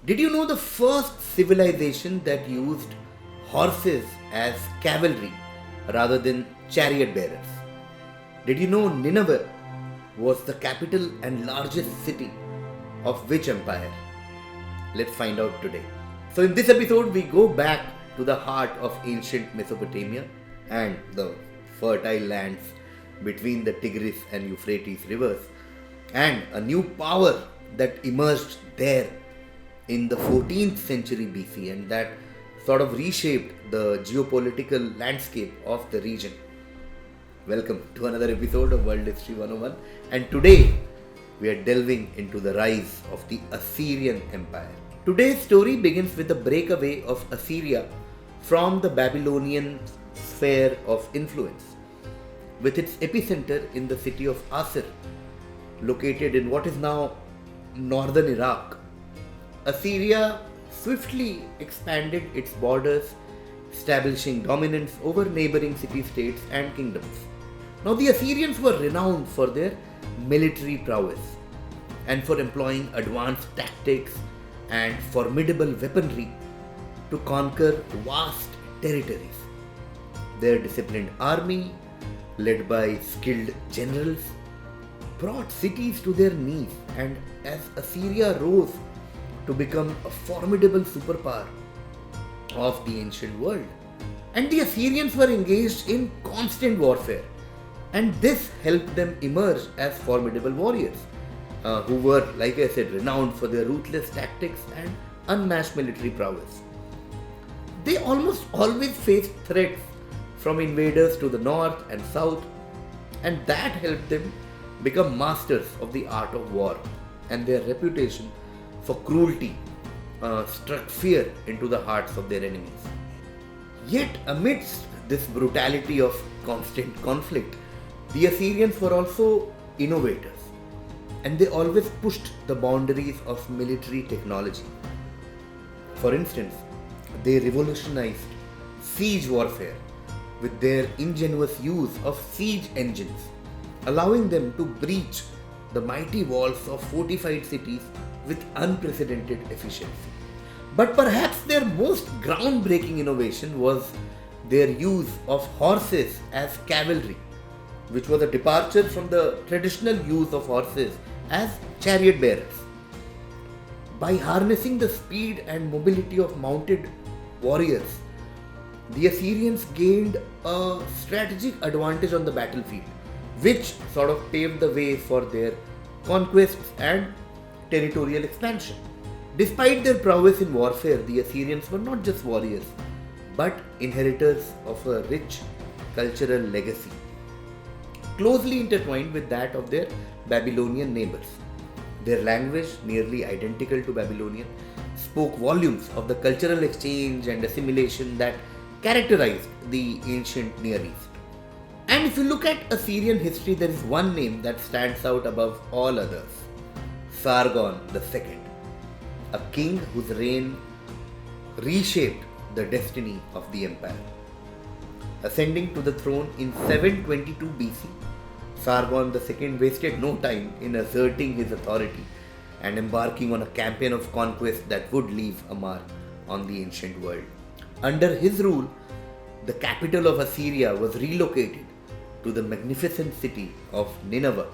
Did you know the first civilization that used horses as cavalry rather than chariot bearers? Did you know Nineveh was the capital and largest city of which empire? Let's find out today. So in this episode, we go back to the heart of ancient Mesopotamia and the fertile lands between the Tigris and Euphrates rivers, and a new power that emerged there in the 14th century BC and that sort of reshaped the geopolitical landscape of the region. Welcome to another episode of World History 101, and today we are delving into the rise of the Assyrian Empire. Today's story begins with the breakaway of Assyria from the Babylonian sphere of influence, with its epicenter in the city of Assur, located in what is now northern Iraq. Assyria swiftly expanded its borders, establishing dominance over neighboring city-states and kingdoms. Now, the Assyrians were renowned for their military prowess and for employing advanced tactics and formidable weaponry to conquer vast territories. Their disciplined army, led by skilled generals, brought cities to their knees, and as Assyria rose to become a formidable superpower of the ancient world. And the Assyrians were engaged in constant warfare, and this helped them emerge as formidable warriors who were, like I said, renowned for their ruthless tactics and unmatched military prowess. They almost always faced threats from invaders to the north and south, and that helped them become masters of the art of war, and their reputation for cruelty struck fear into the hearts of their enemies. Yet amidst this brutality of constant conflict, the Assyrians were also innovators, and they always pushed the boundaries of military technology. For instance, they revolutionized siege warfare with their ingenious use of siege engines, allowing them to breach the mighty walls of fortified cities with unprecedented efficiency. But perhaps their most groundbreaking innovation was their use of horses as cavalry, which was a departure from the traditional use of horses as chariot bearers. By harnessing the speed and mobility of mounted warriors, the Assyrians gained a strategic advantage on the battlefield, which sort of paved the way for their conquests and territorial expansion. Despite their prowess in warfare, the Assyrians were not just warriors, but inheritors of a rich cultural legacy, closely intertwined with that of their Babylonian neighbors. Their language, nearly identical to Babylonian, spoke volumes of the cultural exchange and assimilation that characterized the ancient Near East. And if you look at Assyrian history, there is one name that stands out above all others: Sargon II, a king whose reign reshaped the destiny of the empire. Ascending to the throne in 722 BC, Sargon II wasted no time in asserting his authority and embarking on a campaign of conquest that would leave a mark on the ancient world. Under his rule, the capital of Assyria was relocated to the magnificent city of Nineveh,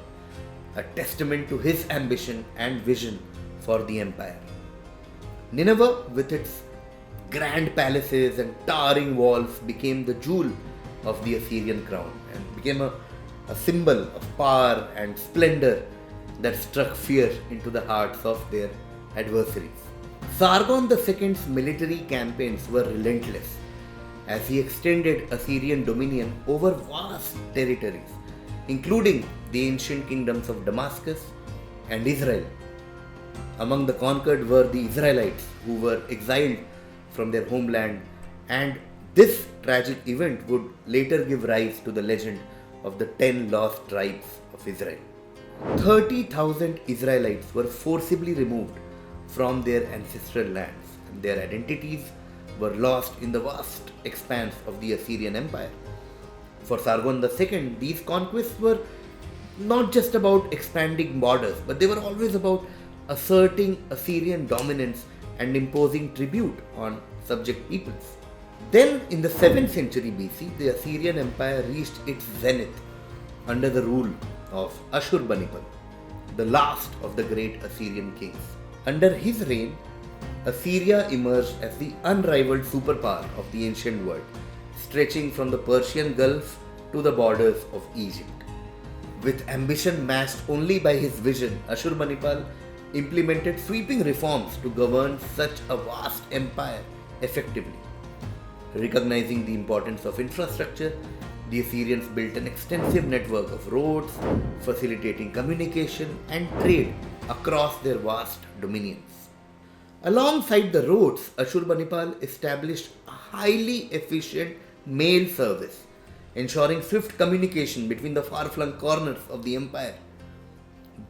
a testament to his ambition and vision for the empire. Nineveh, with its grand palaces and towering walls, became the jewel of the Assyrian crown and became a symbol of power and splendor that struck fear into the hearts of their adversaries. Sargon II's military campaigns were relentless as he extended Assyrian dominion over vast territories, including the ancient kingdoms of Damascus and Israel. Among the conquered were the Israelites, who were exiled from their homeland, and this tragic event would later give rise to the legend of the 10 lost tribes of Israel. 30,000 Israelites were forcibly removed from their ancestral lands, and their identities were lost in the vast expanse of the Assyrian Empire. For Sargon II, these conquests were not just about expanding borders, but they were always about asserting Assyrian dominance and imposing tribute on subject peoples. Then, in the 7th century BC, the Assyrian Empire reached its zenith under the rule of Ashurbanipal, the last of the great Assyrian kings. Under his reign, Assyria emerged as the unrivaled superpower of the ancient world, stretching from the Persian Gulf to the borders of Egypt. With ambition matched only by his vision, Ashurbanipal implemented sweeping reforms to govern such a vast empire effectively. Recognizing the importance of infrastructure, the Assyrians built an extensive network of roads, facilitating communication and trade across their vast dominions. Alongside the roads, Ashurbanipal established a highly efficient mail service, ensuring swift communication between the far-flung corners of the empire.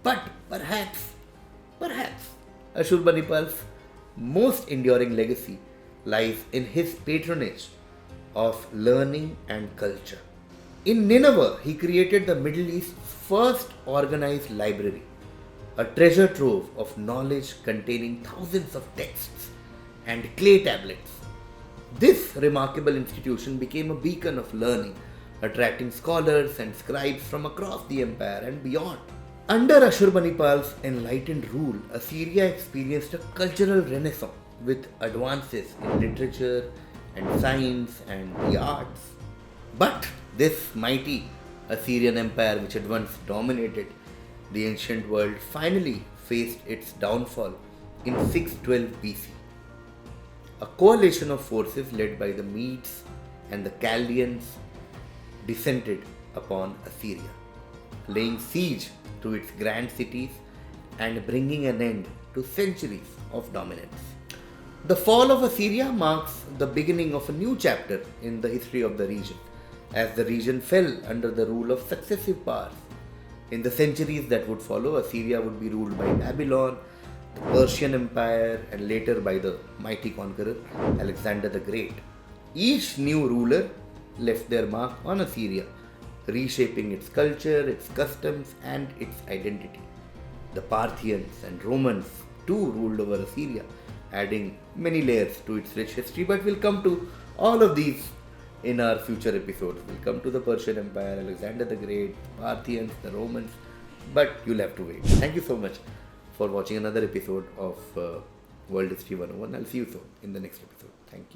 But perhaps, Ashurbanipal's most enduring legacy lies in his patronage of learning and culture. In Nineveh, he created the Middle East's first organized library, a treasure trove of knowledge containing thousands of texts and clay tablets. This remarkable institution became a beacon of learning, attracting scholars and scribes from across the empire and beyond. Under Ashurbanipal's enlightened rule, Assyria experienced a cultural renaissance with advances in literature and science and the arts. But this mighty Assyrian Empire, which had once dominated the ancient world, finally faced its downfall in 612 BC. A coalition of forces led by the Medes and the Chaldeans descended upon Assyria, laying siege to its grand cities and bringing an end to centuries of dominance. The fall of Assyria marks the beginning of a new chapter in the history of the region, as the region fell under the rule of successive powers. In the centuries that would follow, Assyria would be ruled by Babylon, the Persian Empire, and later by the mighty conqueror Alexander the Great. Each new ruler left their mark on Assyria, reshaping its culture, its customs, and its identity. The Parthians and Romans too ruled over Assyria, adding many layers to its rich history, but we'll come to all of these in our future episodes. We'll come to the Persian Empire, Alexander the Great, Parthians, the Romans, but you'll have to wait. Thank you so much for watching another episode of World History 101. I'll see you soon in the next episode. Thank you.